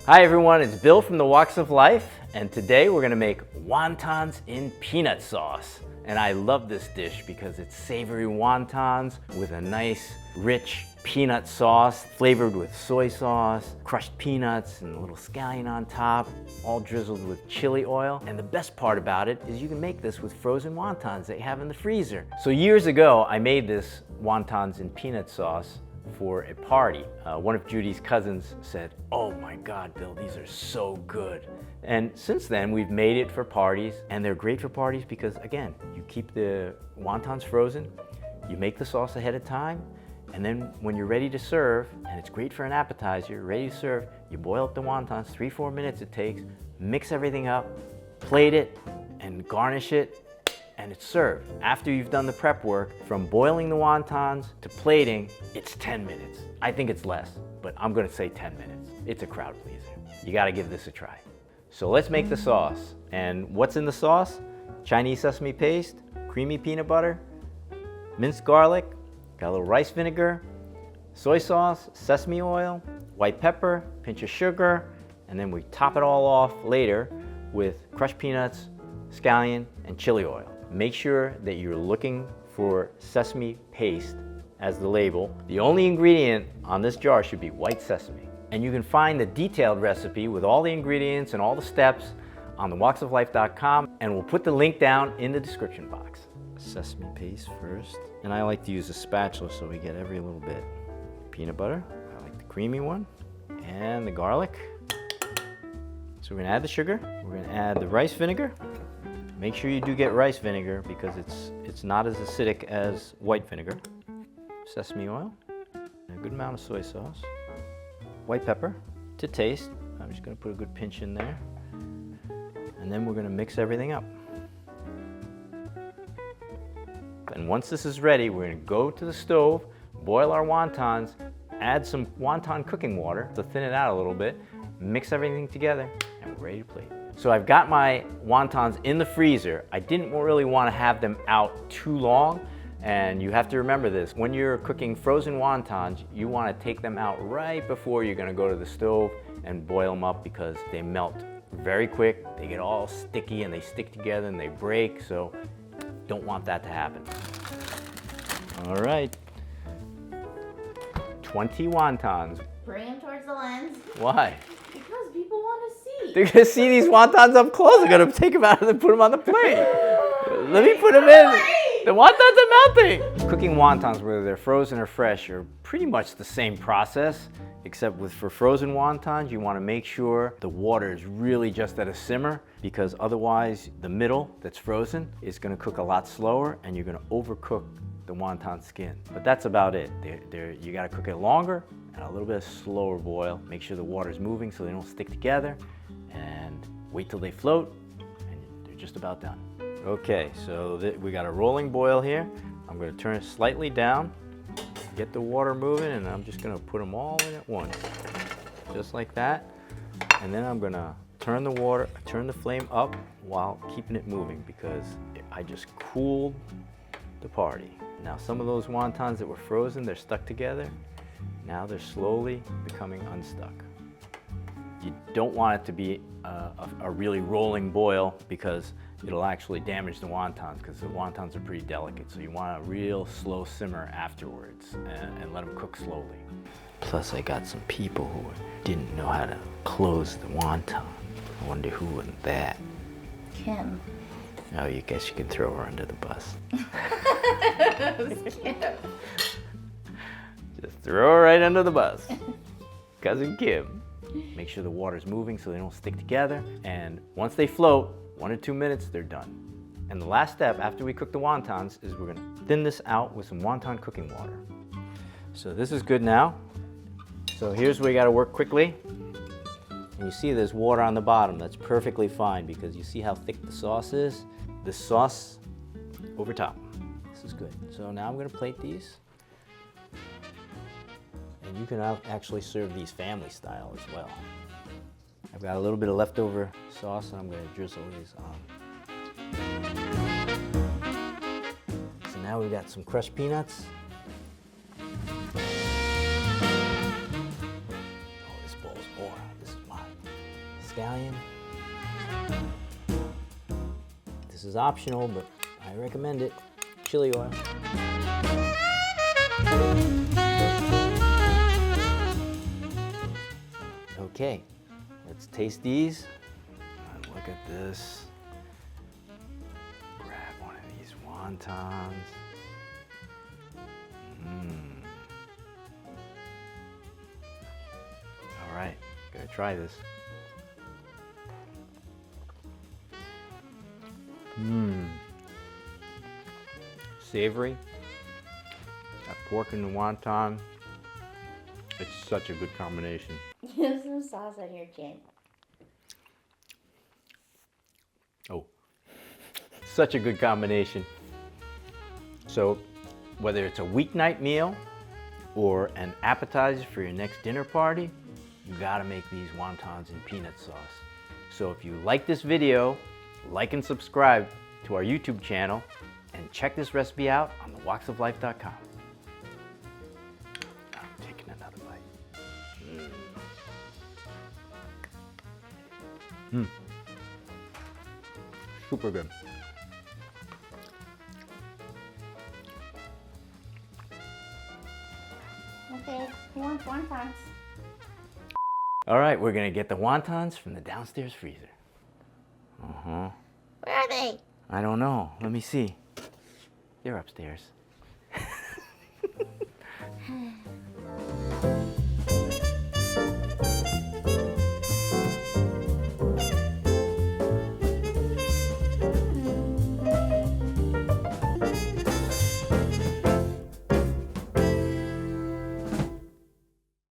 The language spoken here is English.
Hi everyone, it's Bill from the Woks of Life, and today we're gonna make wontons in peanut sauce. And I love this dish because it's savory wontons with a nice, rich peanut sauce flavored with soy sauce, crushed peanuts, and a little scallion on top, all drizzled with chili oil. And the best part about it is you can make this with frozen wontons that you have in the freezer. So years ago, I made this wontons in peanut sauce for a party. One of Judy's cousins said, "Oh my God, Bill, these are so good." And since then, we've made it for parties, and they're great for parties because, again, you keep the wontons frozen, you make the sauce ahead of time, and then when you're ready to serve, and it's great for an appetizer, ready to serve, you boil up the wontons, 3-4 minutes it takes, mix everything up, plate it, and garnish it, and it's served. After you've done the prep work, from boiling the wontons to plating, it's 10 minutes. I think it's less, but I'm gonna say 10 minutes. It's a crowd pleaser. You gotta give this a try. So let's make the sauce. And what's in the sauce? Chinese sesame paste, creamy peanut butter, minced garlic, got a little rice vinegar, soy sauce, sesame oil, white pepper, pinch of sugar, and then we top it all off later with crushed peanuts, scallion, and chili oil. Make sure that you're looking for sesame paste as the label. The only ingredient on this jar should be white sesame. And you can find the detailed recipe with all the ingredients and all the steps on the woksoflife.com, and we'll put the link down in the description box. Sesame paste first, and I like to use a spatula so we get every little bit. Peanut butter, I like the creamy one, and the garlic. So we're gonna add the sugar, we're gonna add the rice vinegar. Make sure you do get rice vinegar because it's not as acidic as white vinegar. Sesame oil, and a good amount of soy sauce. White pepper to taste. I'm just gonna put a good pinch in there. And then we're gonna mix everything up. And once this is ready, we're gonna go to the stove, boil our wontons, add some wonton cooking water to thin it out a little bit, mix everything together, and we're ready to plate. So I've got my wontons in the freezer. I didn't really want to have them out too long, and you have to remember this. When you're cooking frozen wontons, you want to take them out right before you're going to go to the stove and boil them up because they melt very quick, they get all sticky and they stick together and they break, so don't want that to happen. All right, 20 wontons. Bring them towards the lens. Why? Because people want to see. They're gonna see these wontons up close. They're gonna take them out and put them on the plate. Let me put them in. The wontons are melting. Cooking wontons, whether they're frozen or fresh, are pretty much the same process, except for frozen wontons, you want to make sure the water is really just at a simmer, because otherwise the middle that's frozen is gonna cook a lot slower and you're gonna overcook the wonton skin. But that's about it. You gotta cook it longer and a little bit of slower boil. Make sure the water's moving so they don't stick together, and wait till they float, and they're just about done. Okay, so we got a rolling boil here. I'm gonna turn it slightly down, get the water moving, and I'm just gonna put them all in at once. Just like that. And then I'm gonna turn the flame up while keeping it moving because I just cooled the party. Now some of those wontons that were frozen, they're stuck together. Now they're slowly becoming unstuck. You don't want it to be a really rolling boil because it'll actually damage the wontons because the wontons are pretty delicate. So you want a real slow simmer afterwards and let them cook slowly. Plus I got some people who didn't know how to close the wonton. I wonder who was that. Kim. Oh, you guess you can throw her under the bus. Kim. Just throw her right under the bus. Cousin Kim. Make sure the water's moving so they don't stick together. And once they float, 1 or 2 minutes, they're done. And the last step after we cook the wontons is we're gonna thin this out with some wonton cooking water. So this is good now. So here's where you gotta work quickly. And you see there's water on the bottom. That's perfectly fine because you see how thick the sauce is? The sauce over top. This is good. So now I'm gonna plate these. And you can actually serve these family style as well. I've got a little bit of leftover sauce and I'm gonna drizzle these on. So now we've got some crushed peanuts. Oh, this bowl's more. This is mine. scallion. This is optional, but I recommend it. Chili oil. Okay, let's taste these. And look at this. Grab one of these wontons. All right, gotta try this. Savory. That pork and the wonton. It's such a good combination. You have some sauce on your chin. Oh, such a good combination. So whether it's a weeknight meal or an appetizer for your next dinner party, you gotta make these wontons in peanut sauce. So if you like this video, like and subscribe to our YouTube channel and check this recipe out on thewoksoflife.com. I'm taking another bite. Super good. Okay, who wants wontons? All right, we're gonna get the wontons from the downstairs freezer. Where are they? I don't know. Let me see. They're upstairs.